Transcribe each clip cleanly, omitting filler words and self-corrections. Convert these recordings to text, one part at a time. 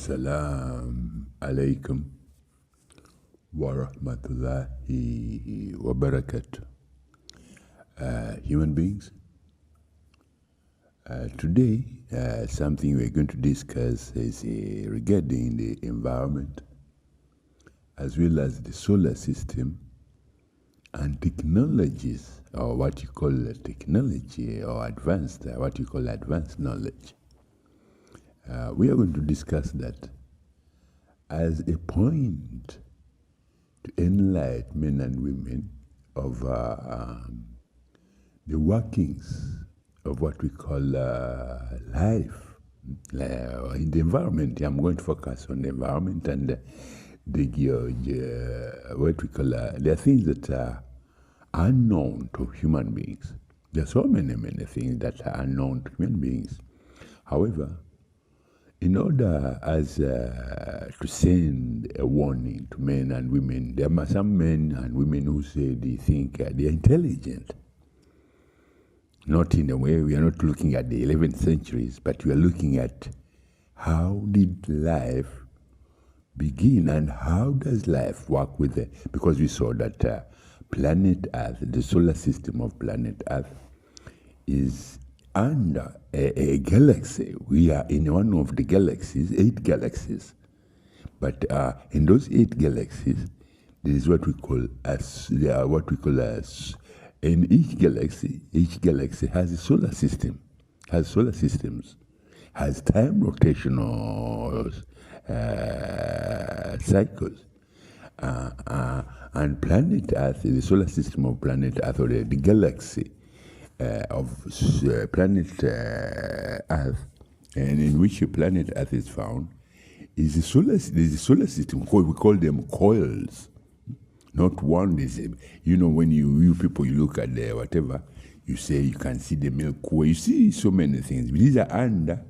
Assalamu alaikum wa rahmatullahi wa barakatuh. Human beings, today something we're going to discuss is regarding the environment as well as the solar system and technologies, or what you call technology, or advanced, what you call advanced knowledge. We are going to discuss that as a point to enlighten men and women of the workings of what we call life in the environment. I'm going to focus on the environment and what we call there are things that are unknown to human beings. There are so many things that are unknown to human beings. However, in order to send a warning to men and women, there are some men and women who say they think they're intelligent. Not in a way, we are not looking at the 11th centuries, but we are looking at how did life begin and how does life work with it? Because we saw that planet Earth, the solar system of planet Earth, is under a galaxy. We are in one of the galaxies, 8 galaxies. But in those 8 galaxies, there is what we call in each galaxy has a solar system, has solar systems, has time rotational cycles. And planet Earth, the solar system of planet Earth, or the galaxy of planet Earth, and in which planet Earth is found, is the solar system. We call them coils. Not one is, when you people, you look at the whatever, you say you can see the Milky Way, you see so many things. These are under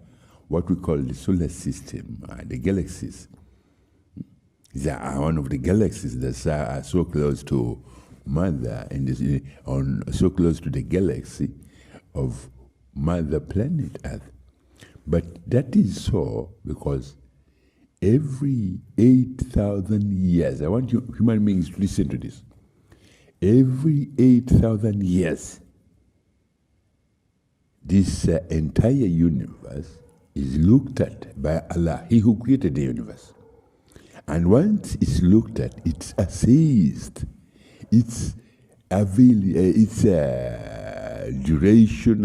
what we call the solar system, the galaxies. These are one of the galaxies that are so close to Mother, and so close to the galaxy of Mother Planet Earth. But that is so because every 8,000 years, I want you human beings to listen to this. Every 8,000 years, this entire universe is looked at by Allah, He who created the universe. And once it's looked at, it's assessed. Its duration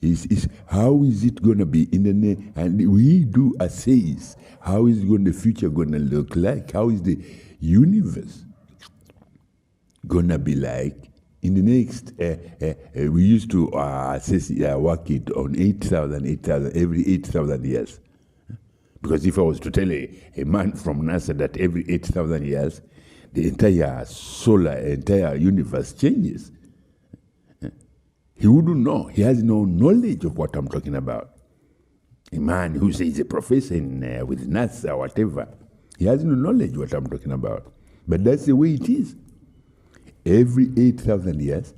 is how is it going to be in the next, and we do assays. How is the future going to look like? How is the universe going to be like in the next? We used to assess, work it on 8,000 every 8,000 years. Because if I was to tell a man from NASA that every 8,000 years, the entire universe changes, he wouldn't know. He has no knowledge of what I'm talking about. A man who says he's a professor with NASA or whatever, he has no knowledge what I'm talking about. But that's the way it is. Every 8,000 years,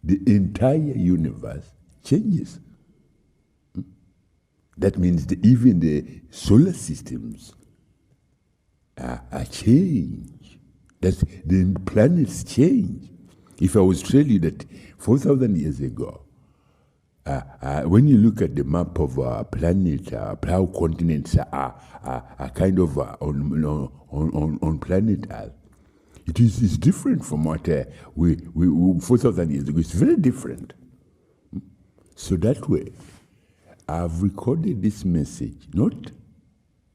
the entire universe changes. That means even the solar systems are changed. That the planets change. If I was to tell you that 4,000 years ago, when you look at the map of our planet, how continents are kind of on planet Earth, it's different from what we 4,000 years ago. It's very different. So that way, I've recorded this message,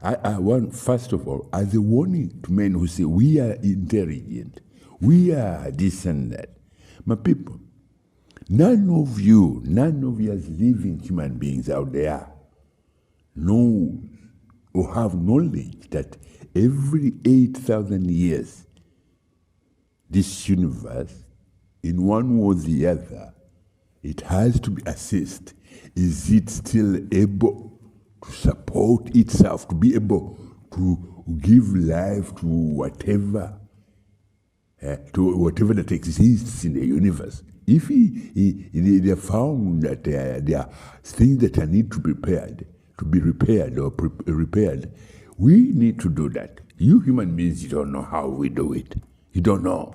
I want, first of all, as a warning to men who say, we are intelligent, we are this and that. My people, none of you as living human beings out there know or have knowledge that every 8,000 years, this universe, in one way or the other, it has to be assessed. Is it still able to support itself, to be able to give life to whatever that exists in the universe? If they found that there are things that need to be prepared to be repaired or repaired, we need to do that. You human beings, you don't know how we do it. You don't know.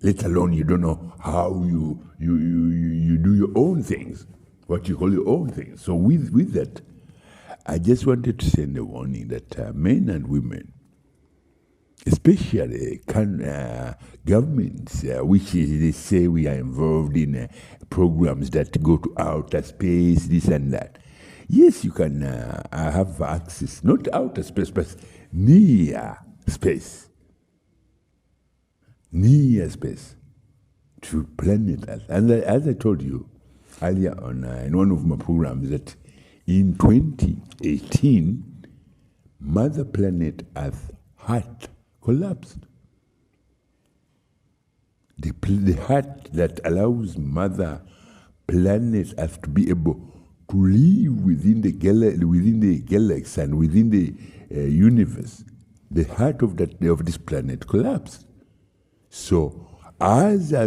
Let alone you don't know how you do your own things, what you call your own things. So with that, I just wanted to send a warning that men and women, especially governments, which they say we are involved in programs that go to outer space, this and that. Yes, you can have access, not outer space, but near space. Near space to planet Earth. And as I told you earlier on in one of my programs, that in 2018, Mother Planet Earth heart collapsed. The heart that allows Mother Planet Earth to be able to live within the galaxy and within the universe, the heart of this planet collapsed. So, as I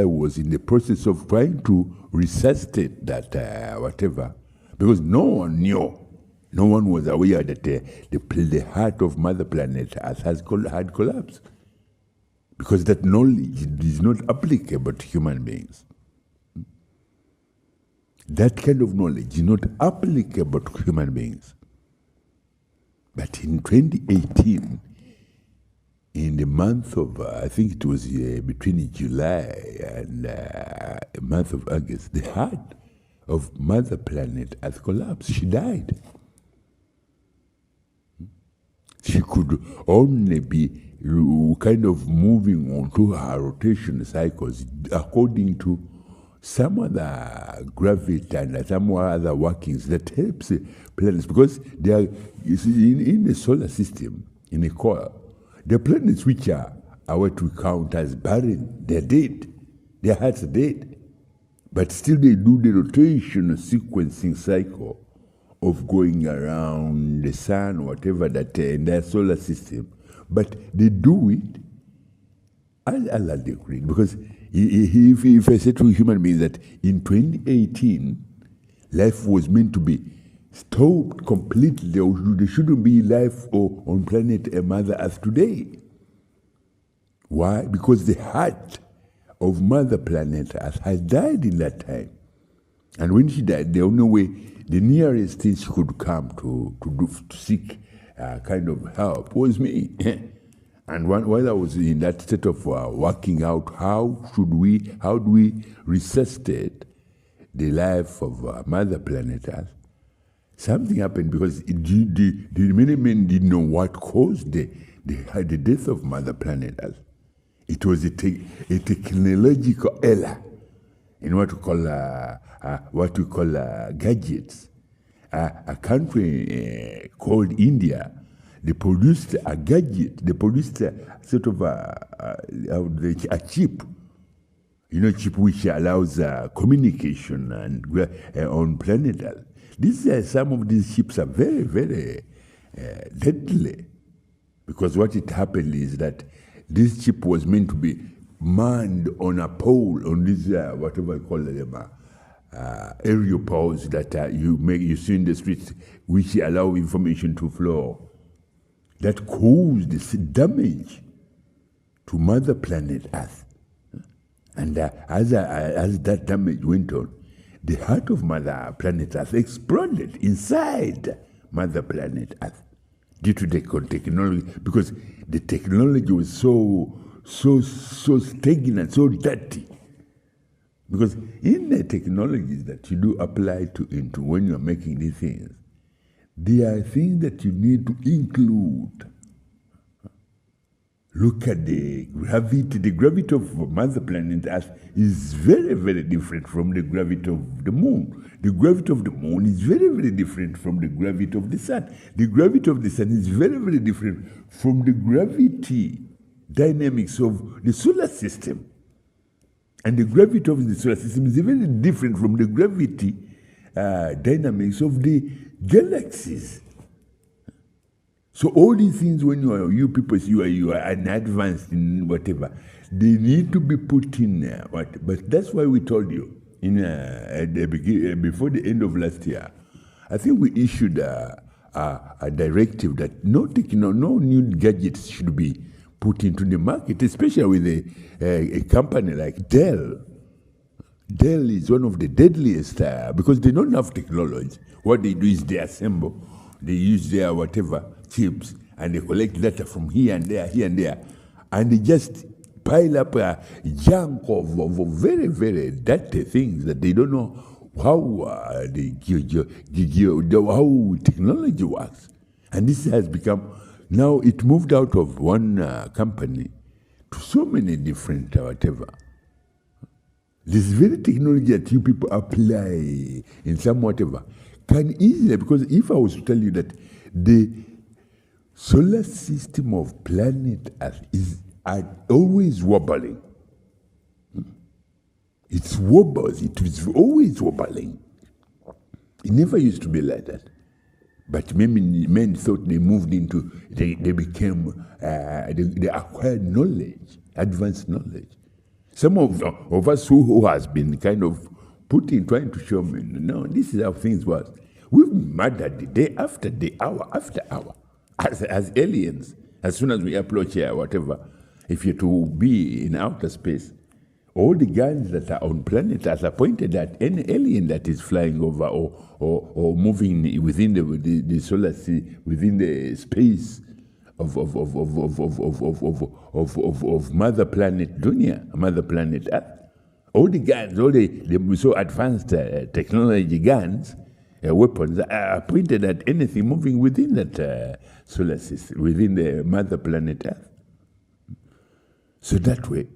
was in the process of trying to resuscitate that whatever, because no one knew, no one was aware that the heart of Mother Planet Earth had collapsed, because that knowledge is not applicable to human beings. That kind of knowledge is not applicable to human beings. But in 2018, in the month of, I think it was between July and the month of August, the heart of Mother Planet Earth collapsed. She died. She could only be kind of moving on to her rotation cycles according to some other gravity and some other workings that helps planets, because they are, you see, in the solar system, in the core, the planets which are what we count as barren, they're dead. Their hearts are dead. But still they do the rotational sequencing cycle of going around the sun or whatever that in their solar system. But they do it Allah decreed. Because if I say to human beings that in 2018, life was meant to be stopped completely, there shouldn't be life on planet Mother Earth today. Why? Because the heart of Mother Planet Earth has died in that time. And when she died, the only way, the nearest thing she could come to seek kind of help was me. And while I was in that state of working out how do we resuscitate the life of Mother Planet Earth, something happened, because the many men didn't know what caused the death of Mother Planet Earth. It was a technological error in what we call gadgets. A country called India, they produced a gadget. They produced a sort of a chip, chip which allows communication and on planet Earth. Some of these chips are very, very deadly, because what it happened is that this chip was meant to be manned on a pole, on these whatever you call them, aerial poles that you see in the streets, which allow information to flow. That caused this damage to Mother Planet Earth. And as that damage went on, the heart of Mother Planet Earth exploded inside Mother Planet Earth due to the technology, because the technology was so stagnant, so dirty. Because in the technologies that you do apply into when you're making these things, there are things that you need to include. Look at the gravity. The gravity of Mother Planet Earth is very, very different from the gravity of the moon. The gravity of the moon is very, very different from the gravity of the sun. The gravity of the sun is very, very different from the gravity dynamics of the solar system. And the gravity of the solar system is very different from the gravity dynamics of the galaxies. So all these things, when you people you are advanced in whatever, they need to be put in there. But that's why we told you before the end of last year I think we issued a directive that no new gadgets should be put into the market, especially with a company like Dell. Dell is one of the deadliest because they don't have technology. What they do is they assemble, they use their whatever chips, and they collect data from here and there, and they just pile up a junk of very, very dirty things that they don't know how how technology works. And this has become, now it moved out of one company to so many different whatever. This very technology that you people apply in some whatever can easily, because if I was to tell you that the solar system of planet Earth is always wobbling. It wobbles, it is always wobbling. It never used to be like that. But men thought they moved into, they became, they acquired knowledge, advanced knowledge. Some of us who has been kind of trying to show me, no, this is how things work. We've murdered day after day, hour after hour, as aliens. As soon as we approach here, whatever, if you're to be in outer space, all the guns that are on planet Earth are pointed at any alien that is flying over or moving within the solar system, within the space of Mother Planet Dunya, Mother Planet Earth. All the guns, all the so advanced technology guns, weapons are pointed at anything moving within that solar system, within the Mother Planet Earth. So that way,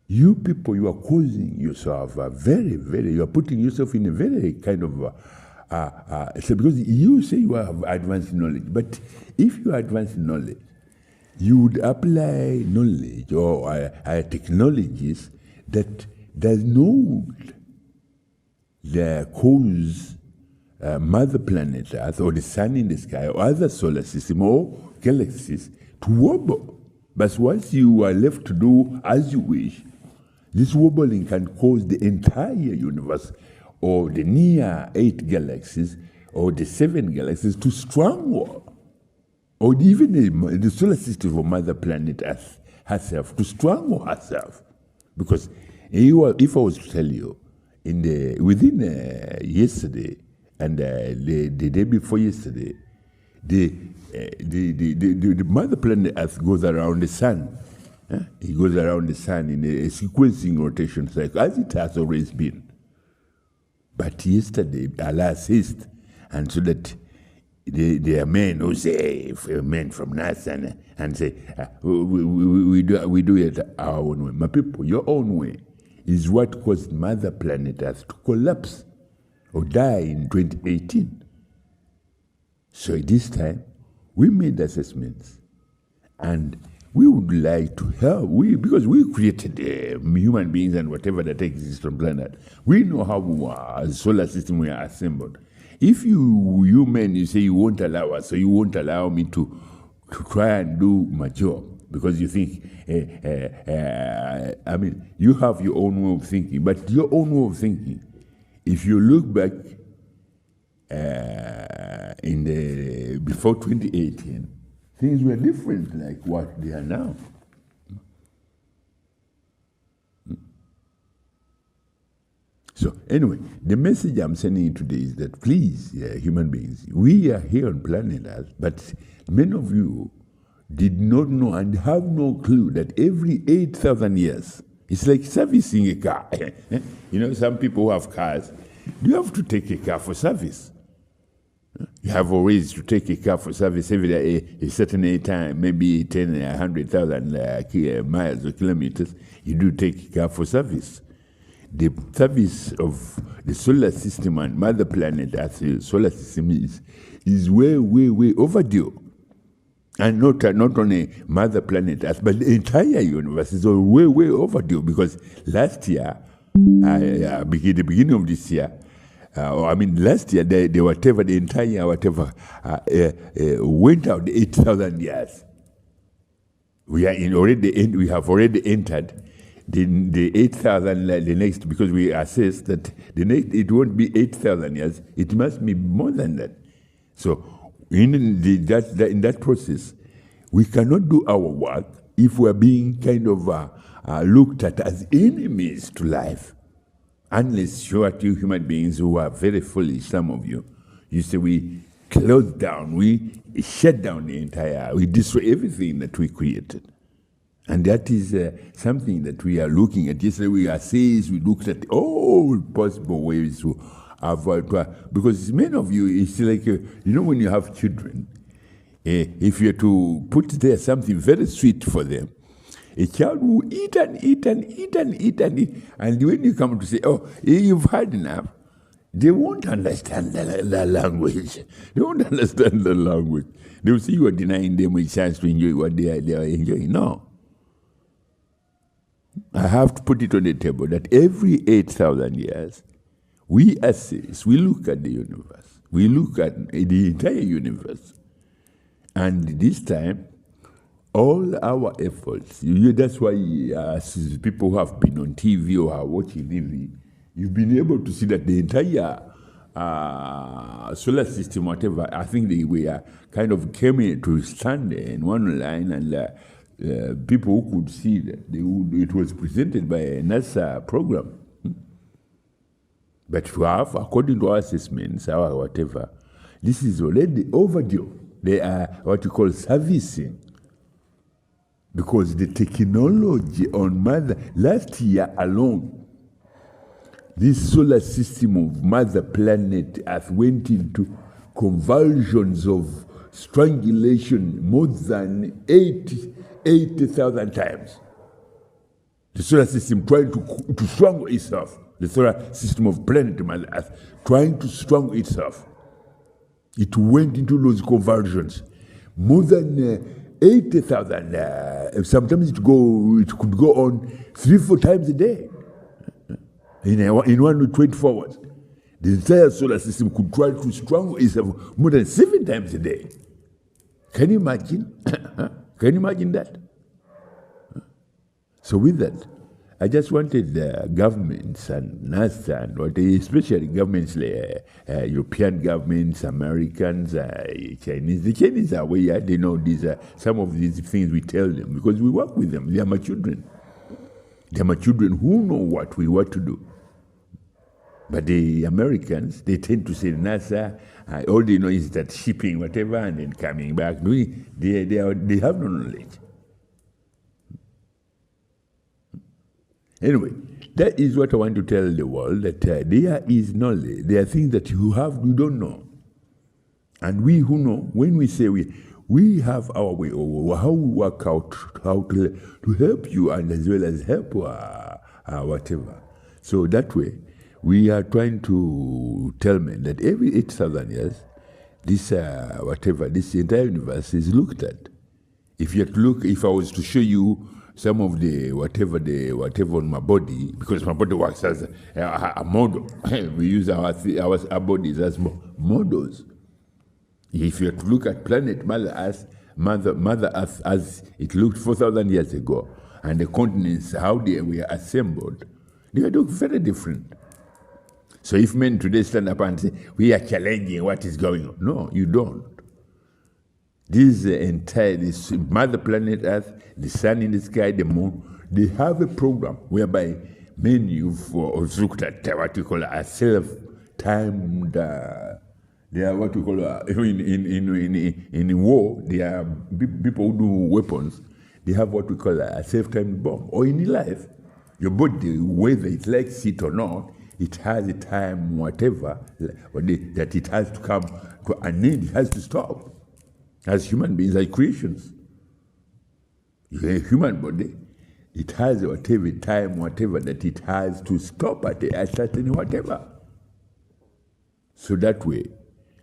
you people, you are causing yourself you are putting yourself in a very kind of, so because you say you have advanced knowledge, but if you are advanced knowledge, you would apply knowledge or technologies that does not cause Mother Planet Earth or the sun in the sky or other solar system or galaxies to wobble. But once you are left to do as you wish, this wobbling can cause the entire universe or the near 8 galaxies or the 7 galaxies to strangle, or even the solar system of Mother Planet Earth herself to strangle herself. Because if I was to tell you, within yesterday and the day before yesterday, the Mother Planet Earth goes around the sun. It goes around the sun in a sequencing rotation cycle, as it has always been. But yesterday, Allah ceased, and so that there are men who say, men from NASA, and say, we do it our own way. My people, your own way is what caused Mother Planet Earth to collapse or die in 2018. So this time, we made assessments, and we would like to help, because we created human beings and whatever that exists on planet. We know how the solar system we are assembled. If you men, you say you won't allow us, so you won't allow me to try and do my job, because you think, I mean, you have your own way of thinking, but your own way of thinking, if you look back before 2018, things were different like what they are now. So anyway, the message I'm sending you today is that please, human beings, we are here on planet Earth, but many of you did not know and have no clue that every 8,000 years, it's like servicing a car. You know, some people who have cars, you have to take a car for service. You have always to take a car for service every day, a certain time, maybe 100,000 miles or kilometers. You do take a car for service. The service of the solar system and Mother Planet as the solar system is way, way, way overdue. And not only Mother Planet Earth, but the entire universe is way, way overdue, because last year, the beginning of this year, last year, the entire went out 8,000 years. We have already entered the 8,000, the next, because we assess that the next, it won't be 8,000 years, it must be more than that. So in that process, we cannot do our work if we're being kind of looked at as enemies to life. Unless you are two human beings who are very foolish, some of you. You say we close down, we shut down the entire, we destroy everything that we created. And that is something that we are looking at. Yesterday we assessed, we looked at all possible ways to avoid, because many of you, it's like, you know, when you have children, if you're to put there something very sweet for them, a child will eat and eat and eat and eat and eat. And when you come to say, oh, you've had enough, they won't understand the language. They won't understand the language. They will see you are denying them a chance to enjoy what they are enjoying. No. I have to put it on the table that every 8,000 years, we assess, we look at the universe. We look at the entire universe. And this time, all our efforts, that's why people who have been on TV or are watching TV, you've been able to see that the entire solar system, whatever, I think we kind of came in to stand in one line, and people who could see that it was presented by a NASA program. But to have, according to our assessments, our whatever, this is already overdue. They are what you call servicing. Because the technology on Mother, last year alone, this solar system of Mother Planet Earth went into convulsions of strangulation more than 80,000 times. The solar system trying to strangle itself. The solar system of planet Mother Earth trying to strangle itself. It went into those convulsions. More than 80,000. Sometimes it could go on 3-4 times a day. In 24 hours. The entire solar system could try to strangle itself more than 7 times a day. Can you imagine? Can you imagine that? So with that, I just wanted governments and NASA and especially governments like European governments, Americans, Chinese. The Chinese are aware, they know some of these things we tell them because we work with them. They are my children. They are my children who know what we want to do. But the Americans, they tend to say NASA, all they know is that shipping whatever and then coming back. They have no knowledge. Anyway, that is what I want to tell the world, that there is knowledge. There are things that you don't know. And we who know, when we say we have our way, or how we work out how to help you and as well as help whatever. So that way, we are trying to tell men that every 8,000 years, this entire universe is looked at. If I was to show you some of the whatever on my body, because my body works as a model. We use our bodies as models. If you have to look at planet Mother Earth as it looked 4,000 years ago, and the continents, how they were assembled, they look very different. So if men today stand up and say, we are challenging what is going on, no, you don't. This Mother Planet Earth, the sun in the sky, the moon, they have a program whereby men you've looked at what we call a self-timed, they are what we call, in war, they are people who do weapons, they have what we call a self-timed bomb. Or in life, your body, whether it likes it or not, it has a time, whatever, that it has to come to an end, it has to stop. As human beings, as creations. A human body, it has whatever time, whatever, that it has to stop at a certain whatever. So that way,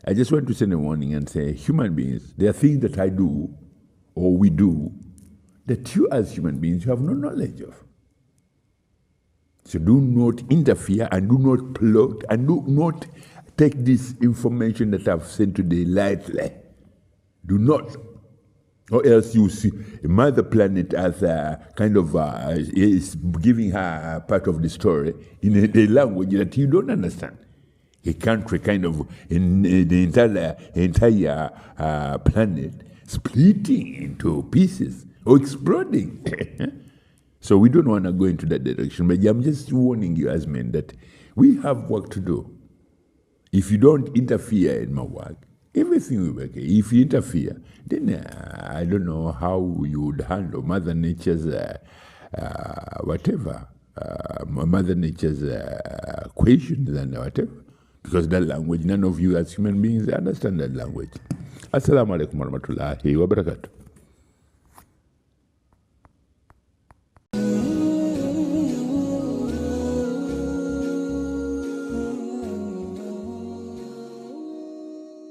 I just want to send a warning and say, human beings, there are things that I do, or we do, that you as human beings, you have no knowledge of. So do not interfere and do not plot and do not take this information that I've sent today lightly. Do not. Or else you see Mother Planet as a kind of is giving her part of the story in a language that you don't understand. A country kind of in the entire planet splitting into pieces or exploding. So we don't want to go into that direction. But I'm just warning you as men that we have work to do. If you don't interfere in my work, everything will be okay. If you interfere, then I don't know how you would handle Mother Nature's whatever, Mother Nature's questions and whatever. Because that language, none of you as human beings understand that language. Assalamu alaikum warahmatullahi wabarakatuh.